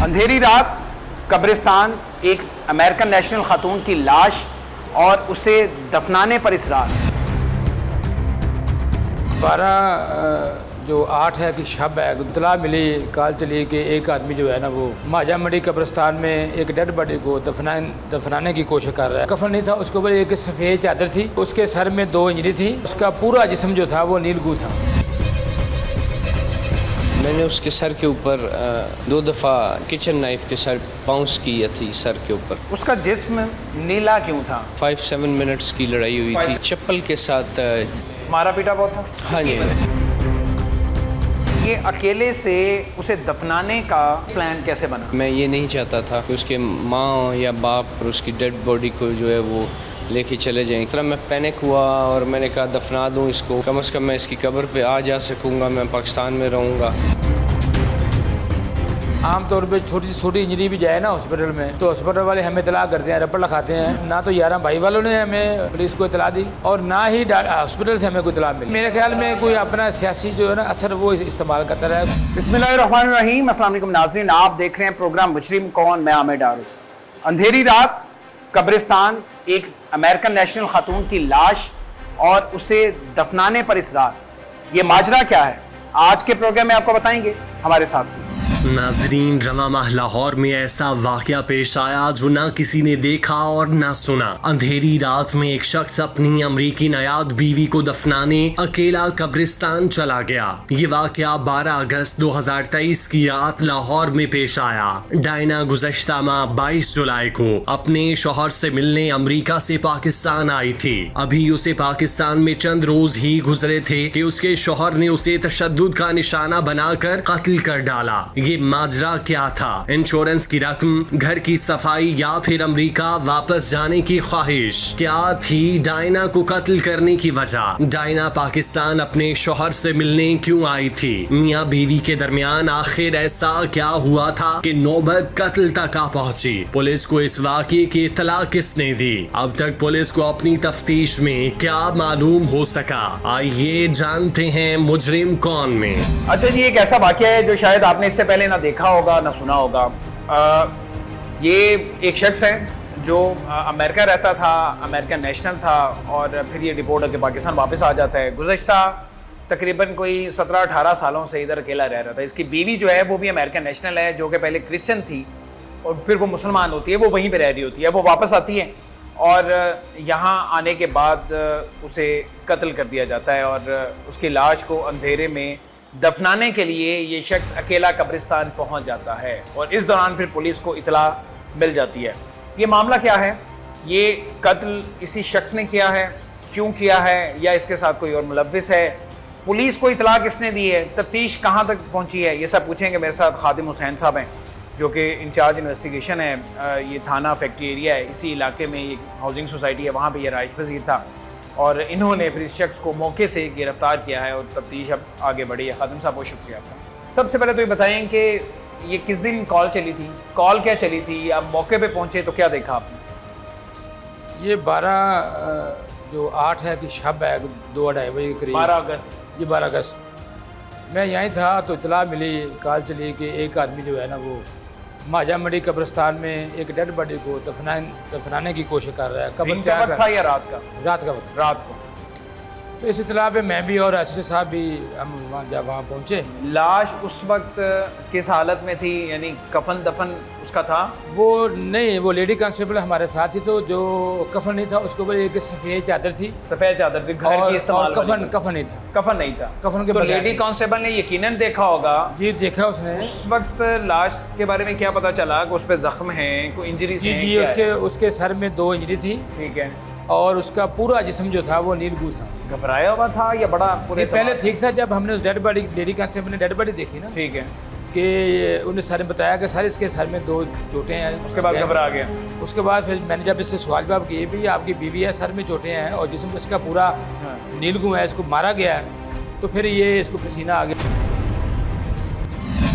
अंधेरी रात कब्रिस्तान, एक अमेरिकन नेशनल खातून की लाश और उसे दफनाने पर इसरार। 12/8 है कि शब है, इत्तला मिली, कॉल चली कि एक आदमी जो है ना वो महाजा मंडी कब्रिस्तान में एक डेड बॉडी को दफनाने की कोशिश कर रहा है। कफन नहीं था, उसके ऊपर एक सफ़ेद चादर थी, उसके सर में 2 इंजरी थी, उसका पूरा जिस्म जो था वो नीलगू था। मैंने उसके सर के ऊपर 2 दफ़ा किचन नाइफ के सर बाउंस किया थी सर के ऊपर। उसका जिस्म नीला क्यों था? 5-7 मिनट्स की लड़ाई हुई थी चप्पल के साथ। मारा पीटा बहुत था? हाँ जी। ये अकेले से उसे दफनाने का प्लान कैसे बना? मैं ये नहीं चाहता था कि उसके माँ या बाप और उसकी डेड बॉडी को जो है वो लेके चले जाएं। इस तरह मैं पैनिक हुआ और मैंने कहा दफना दूं इसको, कम से कम मैं इसकी कब्र पे आ जा सकूंगा, मैं पाकिस्तान में रहूंगा। आम तौर पे छोटी से छोटी इंजरी भी जाए ना हॉस्पिटल में तो हॉस्पिटल वाले हमें इतला करते हैं, रपट लिखाते हैं। ना तो 11 भाई वालों ने हमें पुलिस को इतला दी और ना ही हॉस्पिटल से हमें कोई इतला मिली। मेरे ख्याल में कोई अपना सियासी जो है ना असर वो इस्तेमाल करता रहा। बिस्मिल्लाहिर्रहमानिर्रहीम, अस्सलाम वालेकुम नाज़रीन, आप देख रहे हैं प्रोग्राम मुजरिम कौन, मैं आमिर डारू। अंधेरी रात कब्रिस्तान, एक अमेरिकन नेशनल खातून की लाश और उसे दफनाने पर इसरार। ये माजरा क्या है आज के प्रोग्राम में आपको बताएंगे, हमारे साथ ही। नाजरीन, रवा माह लाहौर में ऐसा वाकया पेश आया जो ना किसी ने देखा और ना सुना। अंधेरी रात में एक शख्स अपनी अमरीकी नयाद बीवी को दफनाने अकेला कब्रिस्तान चला गया। ये वाकया 12 अगस्त 2023 की रात लाहौर में पेश आया। डायना गुज़श्ता माह 22 जुलाई को अपने शौहर से मिलने अमरीका से पाकिस्तान आई थी। अभी उसे पाकिस्तान में चंद रोज ही गुजरे थे कि उसके शौहर ने उसे तशद्दुद का निशाना बनाकर कत्ल कर डाला। ये माजरा क्या था? इंश्योरेंस की रकम, घर की सफाई या फिर अमेरिका वापस जाने की ख्वाहिश? क्या थी डायना को कत्ल करने की वजह? डायना पाकिस्तान अपने शौहर से मिलने क्यों आई थी? मियां बीवी के दरमियान आखिर ऐसा क्या हुआ था कि नौबत कत्ल तक आ पहुंची? पुलिस को इस वाकये की इत्तला किसने दी? अब तक पुलिस को अपनी तफ्तीश में क्या मालूम हो सका? आइए जानते हैं मुजरिम कौन में। अच्छा जी, एक ऐसा वाकया है जो शायद आपने इससे पहले ना देखा होगा ना सुना होगा। ये एक शख्स है जो अमेरिका रहता था, अमेरिकन नेशनल था और फिर ये डिपोर्ट होकर पाकिस्तान वापस आ जाता है। गुज़श्ता तकरीबन कोई 17-18 सालों से इधर अकेला रह रहा था। इसकी बीवी जो है वो भी अमेरिकन नेशनल है, जो कि पहले क्रिश्चियन थी और फिर वो मुसलमान होती है, वो वहीं पर रह रही होती है। वो वापस आती है और यहाँ आने के बाद उसे कत्ल कर दिया जाता है और उसकी लाश को अंधेरे में दफनाने के लिए ये शख्स अकेला कब्रिस्तान पहुंच जाता है और इस दौरान फिर पुलिस को इतला मिल जाती है। ये मामला क्या है? ये कत्ल इसी शख्स ने किया है, क्यों किया है, या इसके साथ कोई और मुलव्विस है? पुलिस को इतला किसने दी है? तफ्तीश कहाँ तक पहुंची है? ये सब पूछेंगे। मेरे साथ खादिम हुसैन साहब हैं जो कि इंचार्ज इन्वेस्टिगेशन है। ये थाना फैक्ट्री एरिया है, इसी इलाके में ये हाउसिंग सोसाइटी है, वहाँ पर यह रहाइश पजीर था और इन्होंने फिर इस शख्स को मौके से गिरफ्तार किया है और तफ्तीश अब आगे बढ़ी है। खादिम साहब, बहुत शुक्रिया आपका। सबसे पहले तो ये बताएं कि ये किस दिन कॉल चली थी, कॉल क्या चली थी, आप मौके पे पहुंचे तो क्या देखा आपने? ये 12/8 है कि शब है, 2-2:30 बजे के करीब। 12 अगस्त। ये 12 अगस्त मैं यहीं था तो इतला मिली, कॉल चली कि एक आदमी जो है ना वो महाजा मंडी कब्रिस्तान में एक डेड बॉडी को दफनाने की कोशिश कर रहा है। दिन का वक्त था या रात का? रात का वक्त। रात को। तो इस इतला पे मैं भी और एसएचओ साहब भी हम जब वहाँ पहुँचे। लाश उस वक्त किस हालत में थी, यानी कफन दफन उसका था? वो नहीं, वो लेडी कांस्टेबल हमारे साथ ही, तो जो कफन नहीं था उसके ऊपर एक सफ़ेद चादर थी। सफ़ेद चादर थी, घर की इस्तेमाल। कफन नहीं था। कफन नहीं था। कफन के तो लेडी कांस्टेबल ने यकीनन देखा होगा। जी, देखा उसने। उस वक्त लाश के बारे में क्या पता चला कि उस पर जख्म है, कोई इंजरीज हैं? जी, उसके सर में 2 इंजरी थी। ठीक है। और उसका पूरा जिस्म जो था वो नीलगू था। घबराया हुआ था या बड़ा पूरे? पहले ठीक था, जब हमने उस डेड बॉडी, लेडी कांस्टेबल ने डेड बॉडी देखी ना, ठीक है, कि उन्हें सर ने बताया कि सर इसके सर में 2 चोटें हैं। उसके बाद घबरा गया। उसके बाद फिर मैंने जब इससे सवाल जवाब किए भी आपकी बीवी है, सर में चोटें हैं और जिस्म इसका पूरा नीलगू है, इसको मारा गया है, तो फिर ये इसको पसीना आ गया।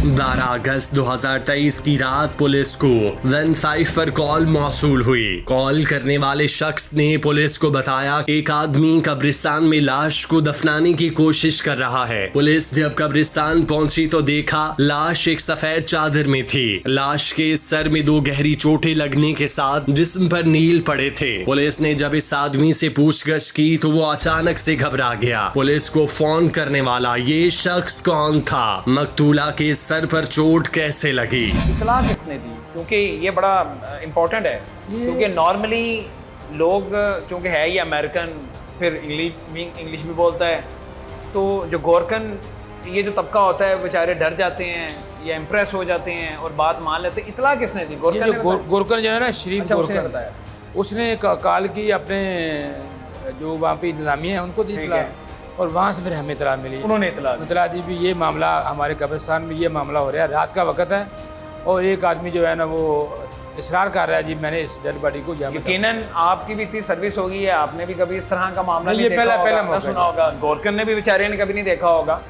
12 अगस्त 2023 की रात पुलिस को 15 पर कॉल मौसूल हुई। कॉल करने वाले शख्स ने पुलिस को बताया एक आदमी कब्रिस्तान में लाश को दफनाने की कोशिश कर रहा है। पुलिस जब कब्रिस्तान पहुंची तो देखा लाश एक सफेद चादर में थी। लाश के सर में 2 गहरी चोटें लगने के साथ जिस्म पर नील पड़े थे। पुलिस ने जब इस आदमी से पूछगछ की तो वो अचानक से घबरा गया। पुलिस को फोन करने वाला ये शख्स कौन था? मकतूला के सर पर चोट कैसे लगी? इतला किसने दी? क्योंकि ये बड़ा इम्पोर्टेंट है, क्योंकि नॉर्मली लोग चूँकि है ये अमेरिकन, फिर इंग्लिश भी बोलता है, तो जो गोरकन ये जो तबका होता है बेचारे डर जाते हैं या इम्प्रेस हो जाते हैं और बात मान लेते हैं। इतला किसने दी? गोरकन जो है ना, शरीफ अच्छा, गोरकन, बताया उसने कॉल की अपने जो वहाँ पे इंतजामिया है उनको दी इतला, और वहाँ से फिर हमें इतला मिली। उन्होंने इतला दी भी ये मामला हमारे कब्रिस्तान में ये मामला हो रहा है, रात का वक्त है और एक आदमी जो है ना वो इसरार कर रहा है जी मैंने इस डेड बॉडी को। यकीनन आपकी भी इतनी सर्विस होगी है, आपने भी कभी इस तरह का मामला नहीं, ये पहला सुना होगा। गोरकन ने भी बेचारे ने कभी नहीं देखा होगा,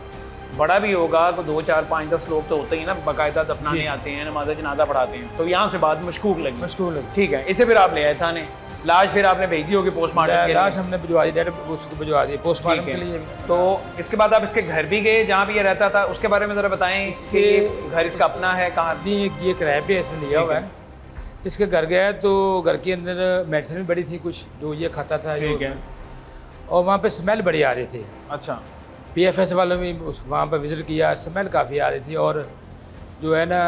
बड़ा भी होगा तो 2, 4, 5, 10 लोग तो होते ही ना, बाकायदा दफनाने आते हैं, नमाज़ जनाजा पढ़ाते हैं, तो यहाँ से बात मशकूक लगी। ठीक है, इसे फिर आप ले आए थाने, लाश फिर आपने भेज दी होगी पोस्टमार्टम के लिए? लाश हमने भिजवा दी, डेड उसको भिजवा दी पोस्टमार्टम के लिए। तो इसके बाद आप इसके घर भी गए जहाँ भी ये रहता था, उसके बारे में ज़रा बताएं कि ये घर इसका अपना है, कहाँ? ये किराए पे इसने लिया हुआ है। इसके घर गया तो घर के अंदर मेडिसिन भी बड़ी थी कुछ जो ये खाता था, ठीक है, और वहाँ पे स्मेल बड़ी आ रही थी। अच्छा, PFS वालों ने उस वहाँ पर विज़िट किया, स्मेल काफ़ी आ रही थी और जो है ना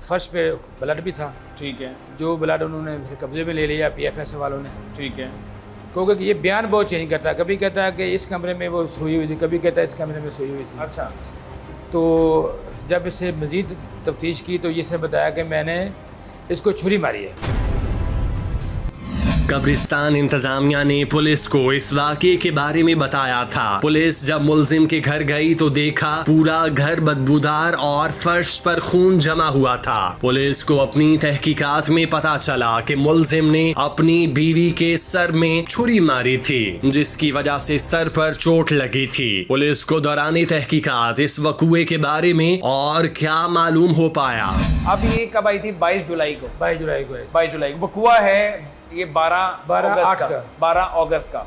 फर्श पे ब्लड भी था। ठीक है, जो ब्लड उन्होंने फिर कब्जे में ले लिया PFS वालों ने। ठीक है, क्योंकि ये बयान बहुत चेंज करता है, कभी कहता है कि इस कमरे में वो सोई हुई थी, कभी कहता है इस कमरे में सोई हुई थी। अच्छा, तो जब इससे मज़ीद तफ्तीश की तो इसने बताया कि मैंने इसको छुरी मारी है। कब्रिस्तान इंतजामिया ने पुलिस को इस वाक़े के बारे में बताया था। पुलिस जब मुल्जिम के घर गई तो देखा पूरा घर बदबूदार और फर्श पर खून जमा हुआ था। पुलिस को अपनी तहकीकात में पता चला कि मुल्जिम ने अपनी बीवी के सर में छुरी मारी थी, जिसकी वजह से सर पर चोट लगी थी। पुलिस को दौरान तहकीकात इस वक़ूए के बारे में और क्या मालूम हो पाया? अब ये कब आई थी? 22 जुलाई को। 22 जुलाई को। 22 जुलाई को वक़ूआ है ये 12 अगस्त का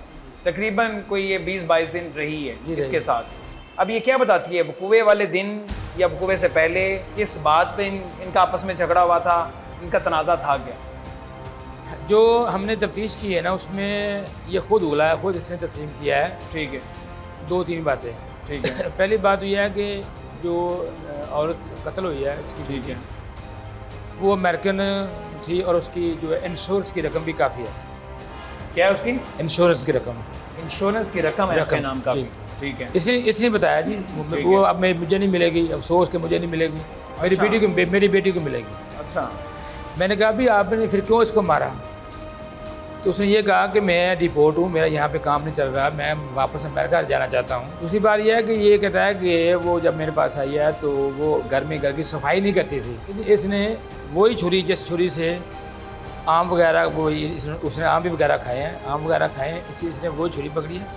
तकरीबन कोई ये 20-22 दिन रही है इसके साथ। अब ये क्या बताती है वक़ूए वाले दिन या वक़ूए से पहले किस बात पे इनका आपस में झगड़ा हुआ था, इनका तनाज़ा था क्या? जो हमने तफ्तीश की है ना उसमें ये खुद उगला है, खुद इसने तस्लीम किया है। ठीक है, 2-3 बातें। ठीक है। पहली बात यह है कि जो औरत कत्ल हुई है इसकी, ठीक है, वो अमेरिकन थी और उसकी जो है इंश्योरेंस की रकम भी काफ़ी है। क्या है उसकी? इंश्योरेंस की रकम। इंश्योरेंस की रकम है उसके नाम का। ठीक है, इसने बताया जी वो अब मुझे नहीं मिलेगी, अफसोस के मुझे नहीं मिलेगी, मेरी बेटी को मिलेगी। अच्छा, मैंने कहा भी आपने फिर क्यों इसको मारा? तो उसने ये कहा कि मैं डिपोर्ट हूँ, मेरा यहाँ पे काम नहीं चल रहा, मैं वापस अमेरिका जाना चाहता हूँ। दूसरी बात यह है कि ये कहता है कि वो जब मेरे पास आई है तो वो घर की सफाई नहीं करती थी। इसने वही छुरी जिस छुरी से आम वगैरह उसने आम भी वगैरह खाए हैं, आम वगैरह खाए हैं, इसने वही छुरी पकड़ी है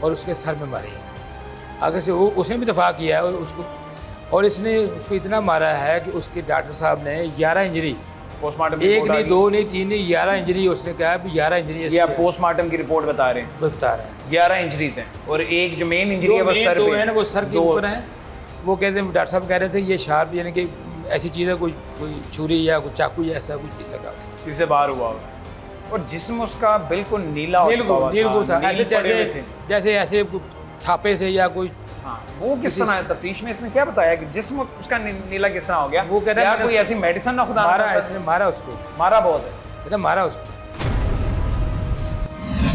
और उसके सर में मारी है। आगे से वो उसने भी दफा किया है उसको, और इसने उसको इतना मारा है कि उसके डॉक्टर साहब ने 11 इंजरी, पोस्टमार्टम 1 नहीं 2 नहीं 3 नहीं 11 इंजरी उसने कहा, 11 इंजरी। ये आप पोस्टमार्टम की रिपोर्ट बता रहे हैं? बता रहे हैं 11 इंजरीज हैं और एक जो मेन इंजरी है वो सर पे है ना, वो सर के ऊपर है। वो कहते हैं डॉक्टर साहब कह रहे थे ये शार्प यानी कि ऐसी चीज़ है, कोई छुरी या कोई चाकू या ऐसा कुछ चीज़ लगा इससे बाहर हुआ होगा। और जिस्म उसका बिल्कुल नीला था, ऐसे जैसे ऐसे थापे से या कोई। हाँ, वो किस तरह है? तफ्तीश में इसने क्या बताया कि जिस्म उसका नीला किस तरह हो गया? वो कह रहा है कोई ऐसी मेडिसिन ना खुदा मारा, इसने मारा उसको, मारा बहुत है, मारा उसको।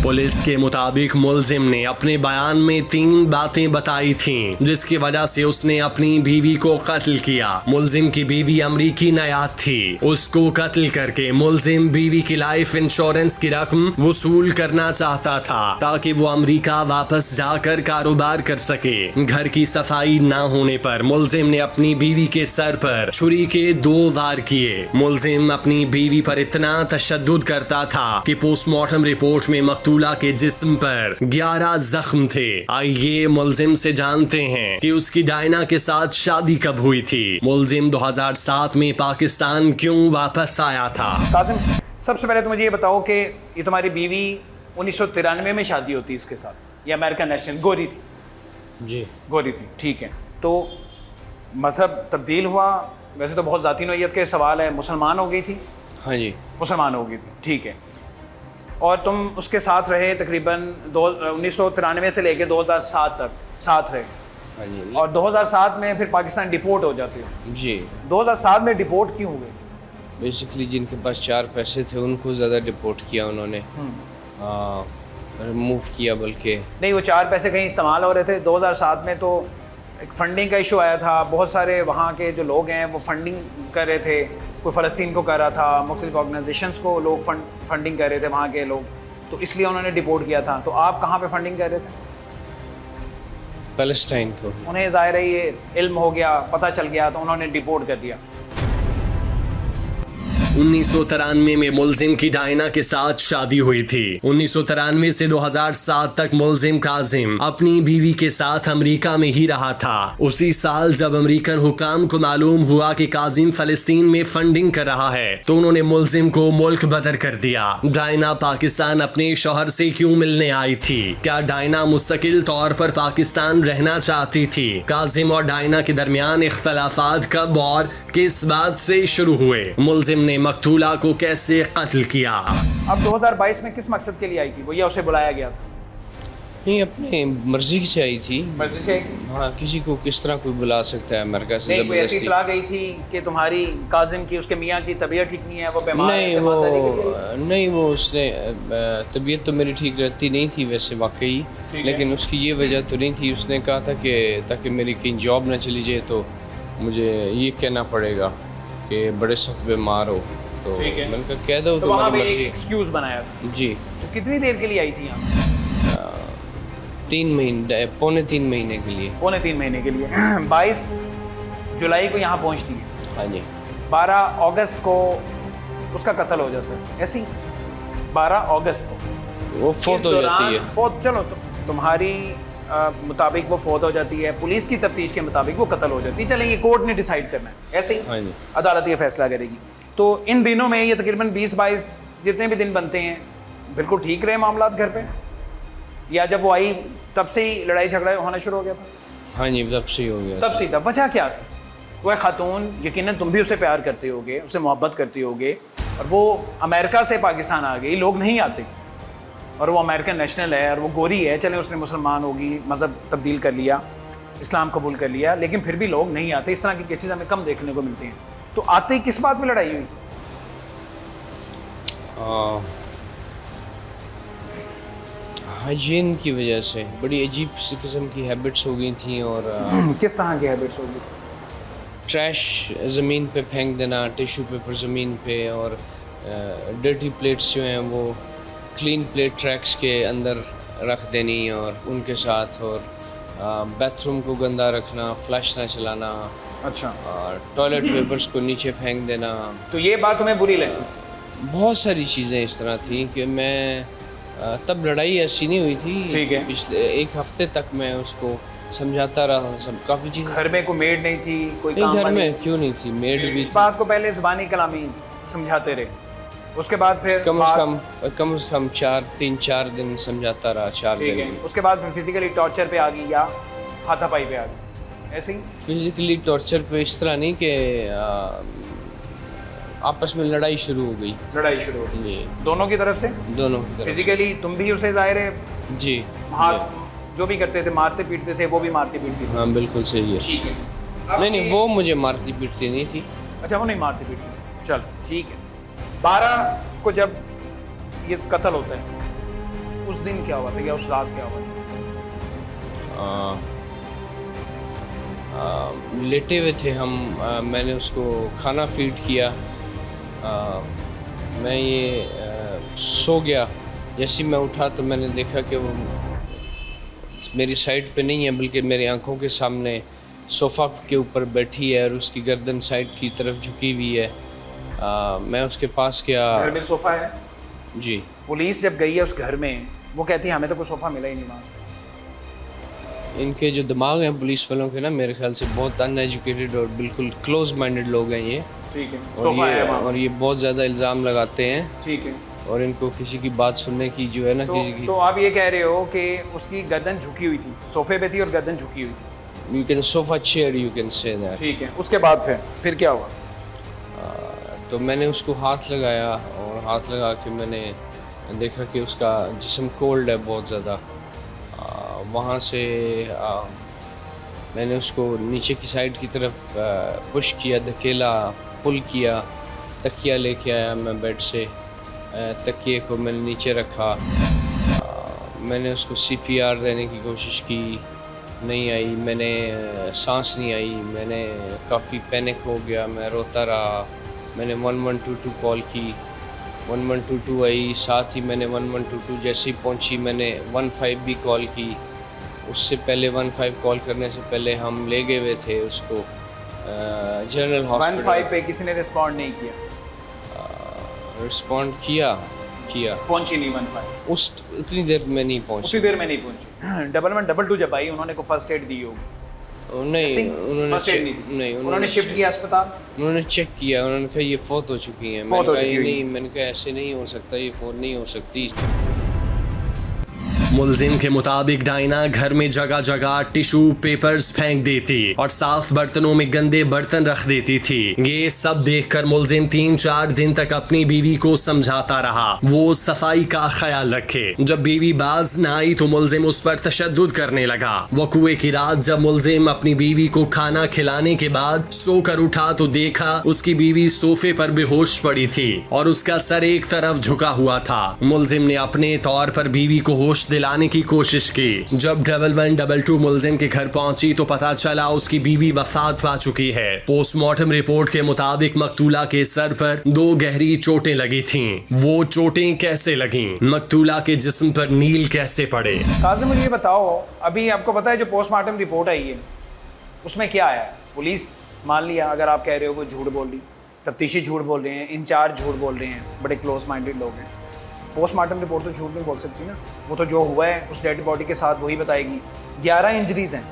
पुलिस के मुताबिक मुल्जिम ने अपने बयान में 3 बातें बताई थीं जिसकी वजह से उसने अपनी बीवी को कत्ल किया। मुल्जिम की बीवी अमरीकी नयाद थी। उसको कत्ल करके मुल्जिम बीवी की लाइफ इंश्योरेंस की रकम वसूल करना चाहता था ताकि वो अमरीका वापस जाकर कारोबार कर सके। घर की सफाई न होने पर मुल्जिम ने अपनी बीवी के सर पर छुरी के 2 वार किए। मुल्जिम अपनी बीवी पर इतना तशद्दुद करता था कि पोस्टमार्टम रिपोर्ट में मकतूल मकतूला के जिस्म पर 11 जख्म थे। आइए मुलजिम से जानते हैं कि उसकी डायना के साथ शादी कब हुई थी। मुलजिम 2007 में पाकिस्तान क्यों वापस आया था। कासिम, सबसे पहले तो मुझे ये बताओ कि ये तुम्हारी बीवी 1993 में शादी होती इसके साथ, ये अमेरिकन नेशनल गोरी थी? जी गोरी थी, ठीक है। तो मज़हब तब्दील हुआ? वैसे तो बहुत ज़ाती नौइयत के सवाल है, मुसलमान हो गई थी? हाँ जी, मुसलमान हो गई थी, ठीक है। और तुम उसके साथ रहे तकरीबन 1993 से लेकर 2007 तक साथ रहे? हाँ जी। और 2007 में फिर पाकिस्तान डिपोर्ट हो जाते हो? जी, 2007 में डिपोर्ट क्यों हुए? बेसिकली जिनके पास 4 पैसे थे उनको ज़्यादा डिपोर्ट किया उन्होंने, रिमूव किया बल्कि। नहीं, वो 4 पैसे कहीं इस्तेमाल हो रहे थे। 2007 में तो एक फंडिंग का इशू आया था, बहुत सारे वहाँ के जो लोग हैं वो फंडिंग कर रहे थे, कोई फ़लस्तीन को कर रहा था, मुख्तलिफ ऑर्गेनाइजेशंस को लोग फंडिंग कर रहे थे वहाँ के लोग, तो इसलिए उन्होंने डिपोर्ट किया था। तो आप कहाँ पे फंडिंग कर रहे थे? पैलेस्टाइन को। उन्हें ज़ाहिर है ये इल्म हो गया, पता चल गया, तो उन्होंने डिपोर्ट कर दिया। 1993 में मुलजिम की डायना के साथ शादी हुई थी। 1993 से 2007 तक मुलजिम काजिम अपनी बीवी के साथ अमेरिका में ही रहा था। उसी साल जब अमेरिकन हुकाम को मालूम हुआ कि काजिम फलस्तीन में फंडिंग कर रहा है तो उन्होंने मुलजिम को मुल्क बदर कर दिया। डायना पाकिस्तान अपने शौहर से क्यों मिलने आई थी? क्या डायना मुस्तकिल तौर पर पाकिस्तान रहना चाहती थी? काजिम और डायना के दरमियान इख्तलाफात कब और किस बात से शुरू हुए? मुलजिम ने मकतूला को कैसे कत्ल किया? अब 2022 में किस मकसद के लिए आई थी वो, या उसे बुलाया गया था? नहीं, अपने मर्जी से आई थी। मर्जी से आई थी? हाँ, किसी को किस तरह कोई बुला सकता है अमेरिका से नहीं, कोई ऐसी ज़बरदस्ती? इत्तला गई थी कि तुम्हारी काजिम की, उसके मियाँ की तबीयत ठीक नहीं है, वो बीमार है? नहीं, वो उसने तबीयत तो मेरी ठीक रहती नहीं थी वैसे वाकई, लेकिन उसकी ये वजह तो नहीं थी। उसने कहा था कि ताकि मेरी कहीं जॉब ना चली जाए तो मुझे ये कहना पड़ेगा कि बड़े सख्त बीमार हो, तो मैंने कहा कह दो, तो वहाँ तुम्हारी पे एक मर्जी। एक्सक्यूज बनाया था? जी। तो कितनी देर के लिए आई थी यहाँ? 3 महीने, पौने 3 महीने के लिए। पौने 3 महीने के लिए। 22 जुलाई को यहाँ पहुँचती है, हाँ जी। 12 अगस्त को उसका कत्ल हो जाता है, ऐसी 12 अगस्त को वो फोत हो जाती है। फोत, चलो तुम्हारी मुताबिक वो फोत हो जाती है, पुलिस की तफ्तीश के मुताबिक वो कत्ल हो जाती है। चलें, ये कोर्ट ने डिसाइड करना है, ऐसे ही हाँ जी। अदालत ये फैसला करेगी। तो इन दिनों में ये तकरीबन 20-22 जितने भी दिन बनते हैं, बिल्कुल ठीक रहे मामलात घर पे, या जब वो आई तब से ही लड़ाई झगड़ा होना शुरू हो गया था? हाँ जी, तब से ही हो गया। तब से ही? वजह क्या थी? वह खातून, यकीनन तुम भी उसे प्यार करते होगे, उसे मोहब्बत करती होगे, और वो अमेरिका से पाकिस्तान आ गई, लोग नहीं आते, और वो अमेरिकन नेशनल है और वो गोरी है। चले, उसने मुसलमान होगी, मज़हब तब्दील कर लिया, इस्लाम कबूल कर लिया, लेकिन फिर भी लोग नहीं आते। इस तरह की केसेस हमें कम देखने को मिलते हैं। तो आते ही किस बात में लड़ाई हुई? हाइजीन की वजह से बड़ी अजीब सी किस्म की हैबिट्स हो गई थी। और किस तरह की हैबिट्स होगी? ट्रैश ज़मीन पे फेंक देना, टिश्यू पेपर ज़मीन पे, और डर्टी प्लेट्स जो हैं वो क्लीन प्लेट ट्रैक्स के अंदर रख देनी और उनके साथ, और बाथरूम को गंदा रखना, फ्लश ना चलाना, अच्छा, और टॉयलेट पेपर्स को नीचे फेंक देना। तो ये बात तुम्हें बुरी लगी? बहुत सारी चीज़ें इस तरह थी कि मैं तब लड़ाई ऐसी नहीं हुई थी। ठीक है। पिछले 1 हफ्ते तक मैं उसको समझाता रहा, सब काफ़ी चीज़ें। घर में कोई मेड नहीं थी, कोई काम घर वाली? में क्यों नहीं थी, मेड भी इस थी। बात को पहले ज़ुबानी कलामी समझाते रहे, उसके बाद फिर कम से कम 3-4 दिन समझाता रहा, 4 ठीक है, दिन। उसके बाद फिर फिजिकली टॉर्चर पे आ गई या हाथापाई पे आ गई, ऐसे ही? फिजिकली टॉर्चर पे इस तरह नहीं कि आपस में लड़ाई शुरू हो गई। लड़ाई शुरू हो गई जी, दोनों की तरफ से? दोनों की तरफ से। फिजिकली तुम भी उसे जाहिर है जी, हाथ जो भी करते थे, मारते पीटते थे, वो भी मारती पीटती थी? हाँ बिल्कुल सही है। ठीक है। नहीं, वो मुझे मारती पीटती नहीं थी। अच्छा, वो नहीं मारती पीटती, चल ठीक है। 12 को जब ये कत्ल होता है, उस दिन क्या हुआ था या उस रात क्या हुआ था? लेटे हुए थे हम, मैंने उसको खाना फीड किया, मैं ये सो गया। जैसे मैं उठा तो मैंने देखा कि वो मेरी साइड पे नहीं है, बल्कि मेरी आंखों के सामने सोफ़ा के ऊपर बैठी है और उसकी गर्दन साइड की तरफ झुकी हुई है। मैं उसके पास गया। घर में सोफा है? जी। पुलिस जब गई है उस घर में वो कहती है हमें तो कोई सोफ़ा मिला ही नहीं वहाँ से। इनके जो दिमाग हैं पुलिस वालों के ना, मेरे ख्याल से बहुत अनएजुकेटेड और बिल्कुल क्लोज माइंडेड लोग हैं ये। ठीक है, और सोफ़ा है ये वहाँ। और ये बहुत ज़्यादा इल्ज़ाम लगाते हैं, ठीक है, और इनको किसी की बात सुनने की जो है ना, किसी की तो आप ये कह रहे हो कि उसकी गर्दन झुकी हुई थी, सोफ़े पे थी और गर्दन झुकी हुई थी। You can sofa chair, you can say that. ठीक है, उसके बाद फिर क्या हुआ? तो मैंने उसको हाथ लगाया, और हाथ लगा के मैंने देखा कि उसका जिस्म कोल्ड है बहुत ज़्यादा। वहाँ से मैंने उसको नीचे की साइड की तरफ पुश किया, धकेला, पुल किया, तकिया लेके आया मैं बेड से, तकिए को मैंने नीचे रखा। मैंने उसको CPR देने की कोशिश की, नहीं आई, मैंने सांस नहीं आई, मैंने काफ़ी पैनिक हो गया, मैं रोता रहा। मैंने 1122 कॉल की, 1122 आई, साथ ही मैंने 1122 जैसे ही पहुंची मैंने 15 भी कॉल की। उससे पहले 15 कॉल करने से पहले हम ले गए हुए थे उसको जनरल 15 हॉस्पिटल। पे किसी ने रिस्पॉन्ड नहीं किया? रिस्पॉन्ड किया। पहुंची नहीं 15? उस इतनी देर में नहीं पहुंची। उसी देर में नहीं पहुंची। 1122 जब आई उन्होंने को फर्स्ट एड दी होगी? नहीं, उन्होंने फर्स्ट एड नहीं दी? नहीं, उन्होंने शिफ्ट किया अस्पताल? उन्होंने चेक किया, उन्होंने कहा ये फोत हो चुकी हैं। मैंने कहा ये नहीं, मैंने कहा ऐसे नहीं हो सकता, ये फोत नहीं हो सकती। मुलजिम के मुताबिक डायना घर में जगह जगह टिश्यू पेपर्स फेंक देती और साफ बर्तनों में गंदे बर्तन रख देती थी। ये सब देखकर मुलजिम 3-4 दिन तक अपनी बीवी को समझाता रहा वो सफाई का ख्याल रखे। जब बीवी बाज न आई तो मुलजिम उस पर तशद्दुद करने लगा। वक़्वे की रात जब मुलजिम अपनी बीवी को खाना खिलाने के बाद सोकर उठा तो देखा उसकी बीवी सोफे पर बेहोश पड़ी थी और उसका सर एक तरफ झुका हुआ था। मुलजिम ने अपने तौर पर बीवी को होश दिलाने की कोशिश की। जब 1122 मुलजिम के घर पहुंची तो पता चला उसकी बीवी वफात पा चुकी है। पोस्टमार्टम रिपोर्ट के मुताबिक मकतूला के सर पर 2 गहरी चोटें लगी थीं। वो चोटें कैसे लगीं? मकतूला के जिस्म पर नील कैसे पड़े? काज़िम मुझे ये बताओ, अभी आपको पता है जो पोस्टमार्टम रिपोर्ट आई है उसमें क्या आया है? पुलिस मान लिया, अगर आप कह रहे हो वो झूठ बोल रही, तफ्तीशी झूठ बोल रहे हैं, इंचार्ज झूठ बोल रहे हैं, बड़े क्लोज माइंडेड लोग हैं। पोस्टमार्टम रिपोर्ट तो झूठ नहीं बोल सकती ना, वो तो जो हुआ है उस डेड बॉडी के साथ वही बताएगी। 11 इंजरीज हैं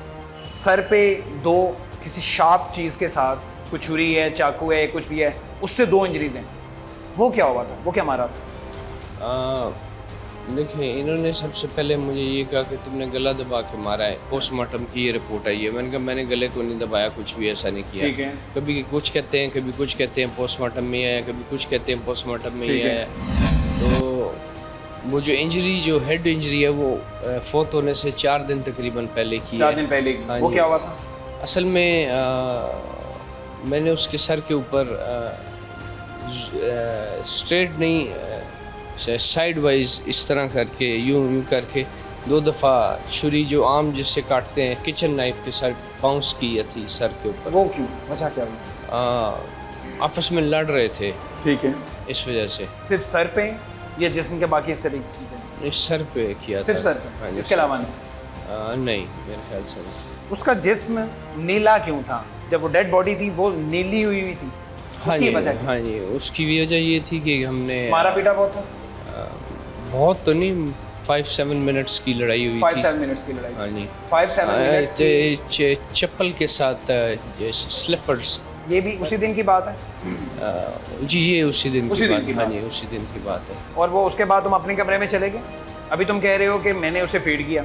सर पे, 2 किसी शार्प चीज़ के साथ, कुछ छुरी है, चाकू है, कुछ भी है, उससे 2 इंजरीज हैं। वो क्या हुआ था? वो क्या मारा था? देखिए, इन्होंने सबसे पहले मुझे ये कहा कि तुमने गला दबा के मारा है। पोस्टमार्टम की ये रिपोर्ट आई है। मैंने कहा मैंने गले को नहीं दबाया, कुछ भी ऐसा नहीं किया। ठीक है। कभी कुछ कहते हैं, कभी कुछ कहते हैं पोस्टमार्टम में है, कभी कुछ कहते हैं पोस्टमार्टम में ही है। तो वो जो इंजरी, जो हेड इंजरी है, वो फोत होने से 4 दिन तकरीबन पहले की है। 4 दिन पहले की। हाँ वो जी। क्या हुआ था? असल में मैंने उसके सर के ऊपर स्ट्रेट नहीं, साइड वाइज इस तरह करके, यूं करके 2 दफ़ा छुरी जो आम जिससे काटते हैं, किचन नाइफ के साथ बाउंस की थी सर के ऊपर। वो क्यों? वजह क्या हुई? आपस में लड़ रहे थे, ठीक है। इस वजह से। सिर्फ सर पे या जिस्म के बाकी हिस्से पे? इस सर पे किया सिर्फ था। सर पे? हाँ जी। इसके अलावा नहीं? नहीं, मेरे ख्याल से नहीं। उसका जिस्म नीला क्यों था? जब वो डेड बॉडी थी वो नीली हुई थी, हाँ उसकी जी, वजह क्या? हाँ जी, उसकी वजह ये थी कि हमने मारा पीटा बहुत था? बहुत तो नहीं, 5-7 मिनट्स की लड़ाई हुई थी। 5-7 मिनट्स की लड़ाई? हाँ जी। 5-7 मिनट्स की? चप्पल के साथ स्लिपर्स। ये भी उसी दिन की बात है? जी, ये उसी दिन उसी की दिन बात की है। हाँ बात। जी, उसी दिन की बात है। और वो उसके बाद तुम अपने कमरे में चले गए? अभी तुम कह रहे हो कि मैंने उसे फीड किया।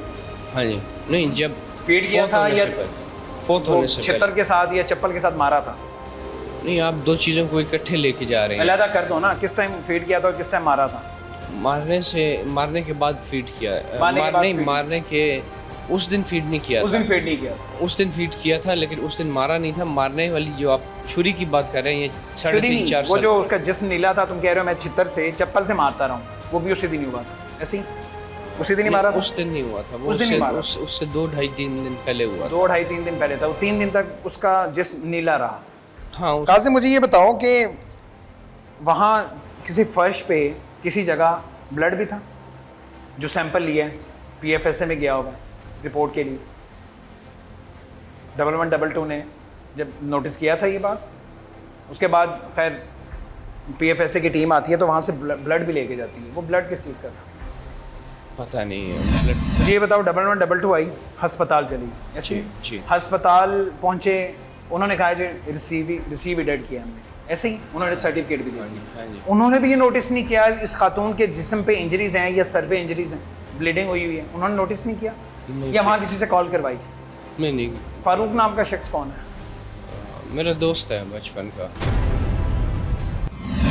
हाँ जी, नहीं, जब फीड किया फोत था होने या से पहले, फोत वो होने से छितर पहले। के साथ या चप्पल के साथ मारा था? नहीं, आप 2 चीज़ों को इकट्ठे लेके जा रहे हैं। अलहदा कर दो ना, किस टाइम फीड किया था और किस टाइम मारा था? मारने के बाद फीड किया। मारने के उस दिन फीड नहीं किया उस था। दिन फीड नहीं किया? उस दिन फीड किया था, लेकिन उस दिन मारा नहीं था। मारने वाली जो आप छुरी की बात कर रहे हैं, ये 3.5-4 वो साल। जो उसका जिस्म नीला था, तुम कह रहे हो मैं छितर से चप्पल से मारता रहा हूँ, वो भी उसी दिन ही हुआ था? ऐसे ही उसी दिन ही मारा था? उस दिन नहीं हुआ था वो, उस दिन ही मारा? उससे 2-2.5-3 दिन पहले हुआ था। 2-2.5-3 दिन पहले था। वो 3 दिन तक उसका जिस्म नीला रहा। हाँ, काज़िम मुझे ये बताओ कि वहाँ किसी फर्श पे किसी जगह ब्लड भी था जो सैंपल लिया है, PFSA में गया होगा रिपोर्ट के लिए? 1122 ने जब नोटिस किया था ये बात, उसके बाद खैर PFSA की टीम आती है तो वहाँ से ब्लड भी लेके जाती है। वो ब्लड किस चीज़ का था? पता नहीं है ब्लड। ये बताओ 1112 आई, अस्पताल चली ऐसे जी। अस्पताल पहुंचे, उन्होंने कहा जी रिसीव डेड किया हमने, ऐसे ही उन्होंने सर्टिफिकेट भी दिया। हाँ जी। उन्होंने भी ये नोटिस नहीं किया इस खातून के जिस्म पे इंजरीज हैं या सर पे इंजरीज हैं, ब्लीडिंग हुई हुई है, उन्होंने नोटिस नहीं किया नहीं या वहाँ किसी से कॉल करवाई? नहीं, फारूक नाम का शख्स कौन है? मेरा दोस्त है बचपन का।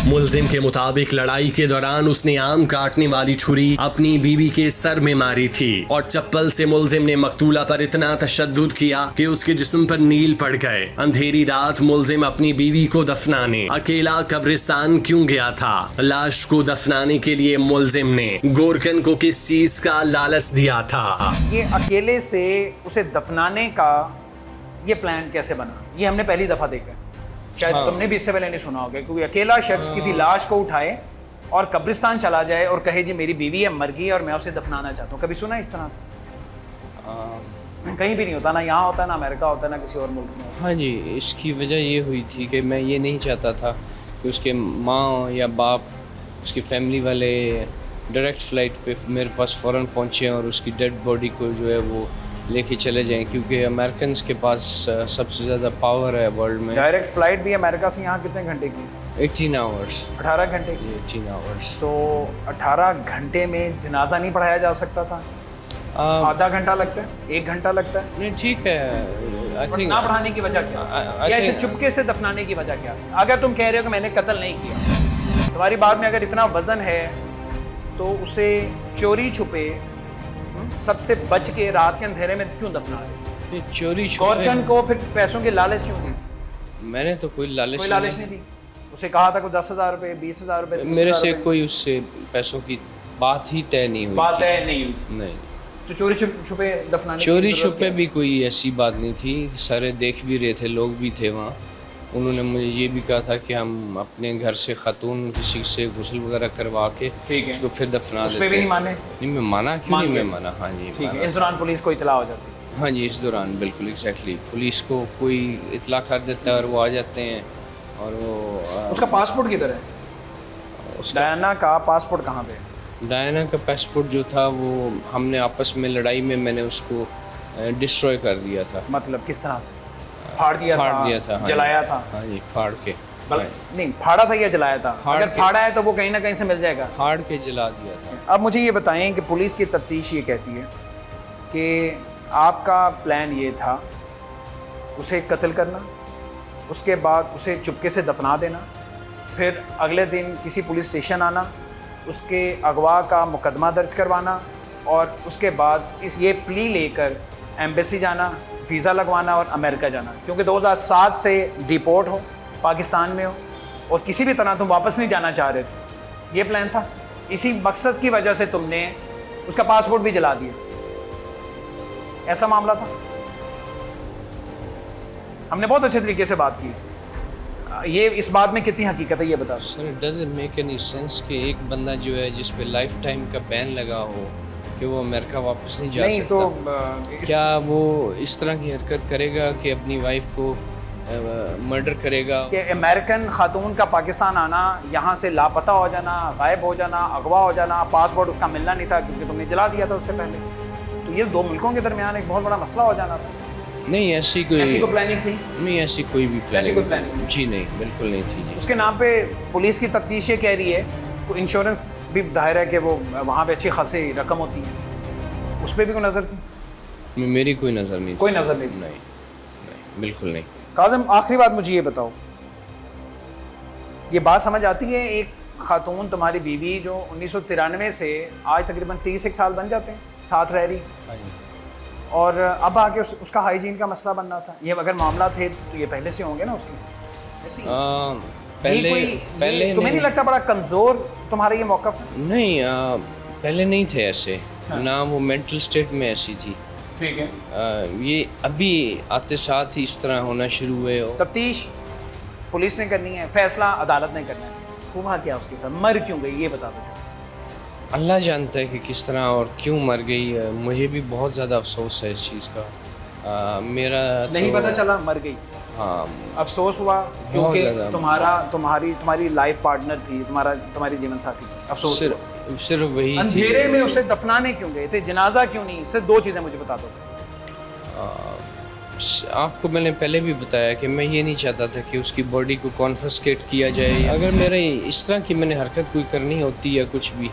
मुलजिम के मुताबिक लड़ाई के दौरान उसने आम काटने वाली छुरी अपनी बीवी के सर में मारी थी और चप्पल से मुलजिम ने मकतूला पर इतना तशद्दुद किया कि उसके जिस्म पर नील पड़ गए। अंधेरी रात मुलजिम अपनी बीवी को दफनाने अकेला कब्रिस्तान क्यों गया था? लाश को दफनाने के लिए मुलजिम ने गोरकन को किस चीज का लालच दिया था? ये अकेले से उसे दफनाने का ये प्लान कैसे बना? ये हमने पहली दफ़ा देखा है, शायद हाँ। तुमने भी इससे पहले नहीं सुना होगा। क्योंकि अकेला शख्स किसी लाश को उठाए और कब्रिस्तान चला जाए और कहे जी मेरी बीवी है मर गई और मैं उसे दफनाना चाहता हूँ, कभी सुना इस तरह से? कहीं भी नहीं होता, ना यहाँ होता, ना अमेरिका होता, ना किसी और मुल्क में। हाँ जी, इसकी वजह ये हुई थी कि मैं ये नहीं चाहता था कि उसके माँ या बाप, उसकी फैमिली वाले डायरेक्ट फ़्लाइट पे मेरे पास फ़ौरन पहुँचे और उसकी डेड बॉडी को जो है वो लेके चले जाएं, क्योंकि अमेरिकन के पास सबसे ज़्यादा पावर है वर्ल्ड में। डायरेक्ट फ्लाइट भी अमेरिका से यहाँ कितने घंटे की? 18 आवर्स। 18 घंटे की। 18 आवर्स। तो 18 घंटे में जनाजा नहीं पढ़ाया जा सकता था? आधा घंटा लगता है, 1 घंटा लगता है? नहीं ठीक है, आई थिंक ना पढ़ाने की वजह क्या? I या इसे think- चुपके से दफनाने की वजह क्या? अगर तुम कह रहे हो कि मैंने कत्ल नहीं किया, तुम्हारी बात में अगर इतना वजन है तो उसे चोरी छुपे सबसे बच के रात के अंधेरे में क्यों दफना रहे? चोरी गोरकन छुपे को फिर पैसों की लालच क्यों दी? मैंने तो कोई कोई लालच नहीं दी, उसे कहा था कोई 10,000 रुपये, 20,000 रुपये, 30,000 मेरे से रुपये। कोई उससे पैसों की बात ही तय नहीं हुई बात थी। है नहीं हुई थी। नहीं, तो चोरी छुपे दफनाने की चोरी जरूरत छुपे क्या? भी कोई ऐसी बात नहीं थी, सारे देख भी रहे थे, लोग भी थे वहाँ। उन्होंने मुझे ये भी कहा था कि हम अपने घर से खातून किसी से गुस्ल वगैरह करवा के ठीक है। उसको फिर दफना उस पे देते भी नहीं हैं। माने? नहीं मैं माना क्यों मान नहीं, मैं गए। माना। हाँ जी ठीक है, माना। इस दौरान पुलिस को इतला हो जाती है? हाँ जी, इस दौरान बिल्कुल एग्जैक्टली पुलिस को कोई इतला कर देता है और वो आ जाते हैं और वो उसका पासपोर्ट किधर है? उसका डायना का पासपोर्ट कहाँ पे है? डायना का पासपोर्ट जो था वो हमने आपस में लड़ाई में मैंने उसको डिस्ट्रॉय कर दिया था। मतलब किस तरह से? फाड़ दिया फाड़ था? दिया था, हाँ जलाया जी। था? हाँ जी, फाड़ के। नहीं, फाड़ा था या जलाया था? फाड़ अगर के। फाड़ा है तो वो कहीं ना कहीं से मिल जाएगा। फाड़ के जला दिया था। अब मुझे ये बताएं कि पुलिस की तफ्तीश ये कहती है कि आपका प्लान ये था उसे कत्ल करना, उसके बाद उसे चुपके से दफना देना, फिर अगले दिन किसी पुलिस स्टेशन आना, उसके अगवा का मुकदमा दर्ज करवाना और उसके बाद ये प्ली लेकर एम्बेसी जाना, वीज़ा लगवाना और अमेरिका जाना। क्योंकि 2007 से डिपोर्ट हो, पाकिस्तान में हो और किसी भी तरह तुम वापस नहीं जाना चाह रहे थे, ये प्लान था। इसी मकसद की वजह से तुमने उसका पासपोर्ट भी जला दिया, ऐसा मामला था? हमने बहुत अच्छे तरीके से बात की, ये इस बात में कितनी हकीकत है ये बता दो। Sir it doesn't make any sense कि एक बंदा जो है जिस पे लाइफ टाइम का बैन लगा हो कि वो अमेरिका वापस नहीं जा नहीं सकता। तो क्या वो इस तरह की हरकत करेगा कि अपनी वाइफ को मर्डर करेगा? कि अमेरिकन खातून का पाकिस्तान आना, यहाँ से लापता हो जाना, गायब हो जाना, अगवा हो जाना, पासपोर्ट उसका मिलना नहीं था क्योंकि तुमने जला दिया था उससे पहले, तो ये दो मुल्कों के दरमियान एक बहुत बड़ा मसला हो जाना था। नहीं ऐसी कोई प्लानिंग थी? नहीं, ऐसी कोई भी ऐसी कोई प्लानिंग planning जी नहीं, बिल्कुल नहीं थी जी। उसके नाम पे पुलिस की तफ्तीश ये कह रही है, तो इंश्योरेंस भी जाहिर है कि वो वहाँ पे अच्छी खासी रकम होती है, उस पर भी कोई नज़र थी? मेरी कोई नज़र नहीं थी। कोई नज़र नहीं थी? नहीं, बिल्कुल नहीं। काज़िम, आखिरी बात मुझे ये बताओ, ये बात समझ आती है एक खातून तुम्हारी बीवी जो 1993 से आज तकरीबन 31 साल बन जाते हैं साथ रह रही, हाँ जी। और अब आके उसका हाइजीन का मसला बनना था, ये अगर मामला थे तो ये पहले से होंगे ना उसके? पहले तुम्हें नहीं लगता बड़ा कमज़ोर तुम्हारा ये मौक़िफ़ है? नहीं पहले नहीं थे ऐसे। ना वो मेंटल स्टेट में ऐसी थी। ठीक है। ये अभी आते साथ ही इस तरह होना शुरू हुए हो। तफ्तीश पुलिस ने करनी है, फैसला अदालत ने करना है। हुआ क्या उसके साथ, मर क्यों गई, ये बता दो। अल्लाह जानता है कि किस तरह और क्यों मर गई। मुझे भी बहुत ज़्यादा अफसोस है इस चीज़ का। मेरा नहीं तो, पता चला मर गई, हाँ अफसोस हुआ क्योंकि ज़्यादा। तुम्हारी लाइफ पार्टनर थी, तुम्हारी जीवन साथी थी, अफसोस सिर्फ हुआ। सिर्फ वही अंधेरे में उसे दफनाने क्यों गए थे, जनाजा क्यों नहीं? सिर्फ दो चीजें मुझे बता दो। आपको मैंने पहले भी बताया कि मैं ये नहीं चाहता था कि उसकी बॉडी को कॉन्फिस्केट किया जाए। अगर मेरे इस तरह की मैंने हरकत कोई करनी होती या कुछ भी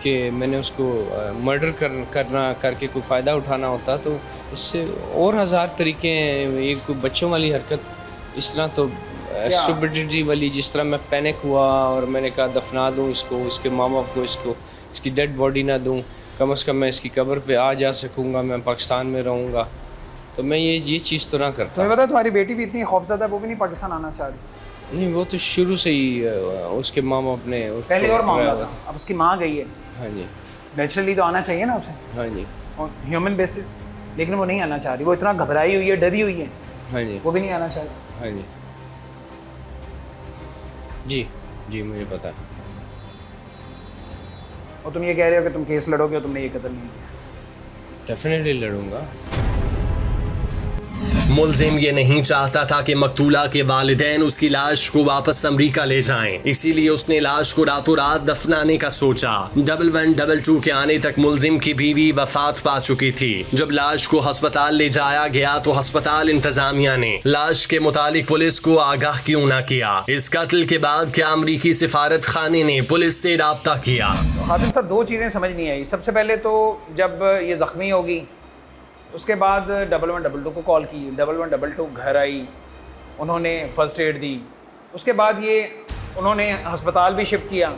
कि मैंने उसको मर्डर करके कोई फ़ायदा उठाना होता, तो इससे और हज़ार तरीके हैं। ये कोई बच्चों वाली हरकत इस तरह तो स्टुपिडिटी वाली, जिस तरह मैं पैनिक हुआ और मैंने कहा दफना दूँ इसको, उसके माँ बाप को इसकी डेड बॉडी ना दूँ, कम से कम मैं इसकी कब्र पे आ जा सकूँगा, मैं पाकिस्तान में रहूँगा, तो मैं ये चीज़ तो ना करता। तुम्हें पता है तुम्हारी बेटी भी इतनी खौफज़दा है, वो भी नहीं पाकिस्तान आना चाह रही? नहीं, वो तो शुरू से ही उसके माँ बाप ने पहले और मामला था, अब उसकी माँ गई है। हाँ जी, नेचुरली तो आना चाहिए ना उसे, हाँ जी, ह्यूमन बेसिस, लेकिन वो नहीं आना चाह रही। वो इतना घबराई हुई है, डरी हुई है, हाँ जी, वो भी नहीं आना चाह रही। हाँ जी, जी जी, मुझे पता है। और तुम ये कह रहे हो कि तुम केस लड़ोगे और तुमने ये कत्ल नहीं किया? डेफिनेटली लड़ूंगा। मुल्जिम ये नहीं चाहता था कि मकतूला के वालिदैन उसकी लाश को वापस अमरीका ले जाएं, इसीलिए उसने लाश को रातों रात दफनाने का सोचा। 1122 के आने तक मुल्जिम की बीवी वफात पा चुकी थी। जब लाश को अस्पताल ले जाया गया तो अस्पताल इंतजामिया ने लाश के मुतालिक पुलिस को आगाह क्यों न किया? इस कत्ल के बाद क्या अमरीकी सिफारत खाने ने पुलिस से राब्ता किया? खातिम साहब, दो चीज़ें समझ नहीं आई। सबसे पहले तो जब ये ज़ख्मी होगी उसके बाद 1122 को कॉल की, 1122 घर आई, उन्होंने फ़र्स्ट एड दी। उसके बाद ये उन्होंने अस्पताल भी शिफ्ट किया,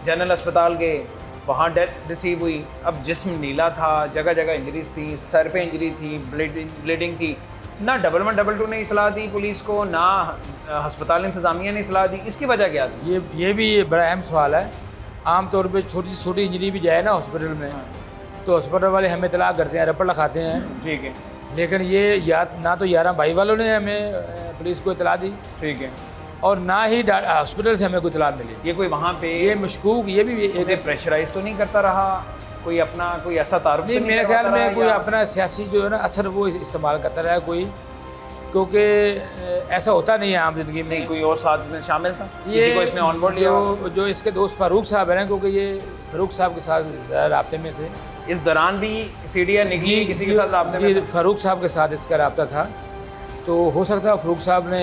जनरल अस्पताल गए, वहाँ डेथ रिसीव हुई। अब जिस्म नीला था, जगह जगह इंजरीज थी, सर पे इंजरी थी, ब्लीडिंग थी। ना 1122 ने इतला दी पुलिस को, ना अस्पताल इंतज़ामिया ने इतला दी। इसकी वजह क्या थी? ये भी बड़ा अहम सवाल है। आम तौर पे छोटी से छोटी इंजरी भी जाए ना हॉस्पिटल में, तो हॉस्पिटल वाले हमें इतला करते हैं, रपट लिखाते हैं, ठीक है, लेकिन ये ना तो 11 भाई वालों ने हमें पुलिस को इतला दी, ठीक है, और ना ही हॉस्पिटल से हमें कोई इतला मिली। ये कोई वहाँ पे ये मशकूक, ये भी एक प्रेशराइज तो नहीं करता रहा कोई अपना, कोई ऐसा तारुफ नहीं, मेरे ख्याल में कोई अपना सियासी जो है ना असर वो इस्तेमाल करता रहा कोई, क्योंकि ऐसा होता नहीं है आम जिंदगी में। नहीं, कोई और साथ में शामिल था, ये किसी को इसने ऑन बोर्ड लिया? जो इसके दोस्त फारूक साहब हैं, क्योंकि ये फारूक साहब के साथ राब्ते में थे। इस दौरान भी सीडिया निकली किसी के साथ राब्ते में? फारूक साहब के साथ इसका राब्ता था, तो हो सकता है फारूक साहब ने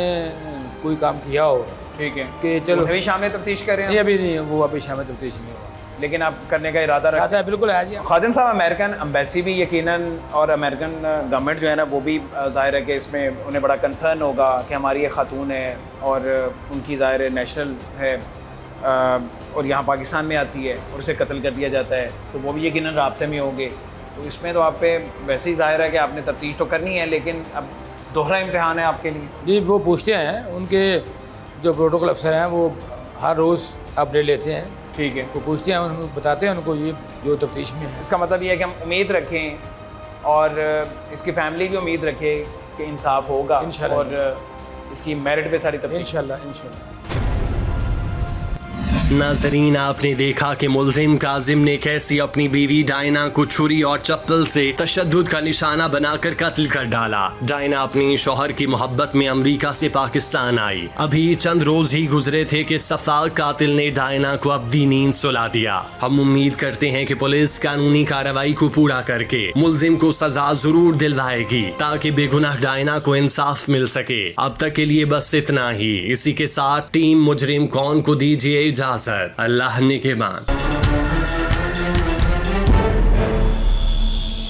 कोई काम किया हो। ठीक है, कि चलो अभी शामिल तफ्तीश कर रहे हैं? अभी नहीं, वो अभी शामिल तफ्तीश नहीं हुआ, लेकिन आप करने का इरादा रखते हैं? बिल्कुल है जी। खादिम साहब, अमेरिकन एम्बेसी भी यकीनन और अमेरिकन गवर्नमेंट जो है ना, वो भी ज़ाहिर है कि इसमें उन्हें बड़ा कंसर्न होगा कि हमारी ये खातून है और उनकी ज़ाहिर है नेशनल है और यहाँ पाकिस्तान में आती है और उसे कत्ल कर दिया जाता है, तो वो भी यकीनन राब्ते में होंगे। तो इसमें तो आप पे वैसे ही ज़ाहिर है कि आपने तफ्तीश तो करनी है, लेकिन अब दोहरा इम्तिहान है आपके लिए। जी, वो पूछते हैं, उनके जो प्रोटोकॉल अफसर हैं वो हर रोज़ अपडेट लेते हैं। ठीक है, वो पूछते हैं, उनको बताते हैं उनको ये जो तफ्तीश में है। इसका मतलब ये है कि हम उम्मीद रखें और इसकी फैमिली भी उम्मीद रखे कि इंसाफ होगा इंशाल्लाह, और इसकी मेरिट पे सारी तफ्तीश। इंशाल्लाह। नाजरीन, आपने देखा कि मुल्जिम काजिम ने कैसी अपनी बीवी डायना को छुरी और चप्पल से तशद्दुद का निशाना बनाकर कत्ल कर डाला। डायना अपनी शौहर की मोहब्बत में अमेरिका से पाकिस्तान आई। अभी चंद रोज ही गुजरे थे कि सफाक कातिल ने डायना को अपनी नींद सुला दिया। हम उम्मीद करते हैं कि पुलिस कानूनी कार्रवाई को पूरा करके मुल्जिम को सजा जरूर दिलवाएगी, ताकि बेगुनाह डायना को इंसाफ मिल सके। अब तक के लिए बस इतना ही। इसी के साथ टीम मुजरिम कौन को दीजिए इजाजत। अल्लाह निगहबान।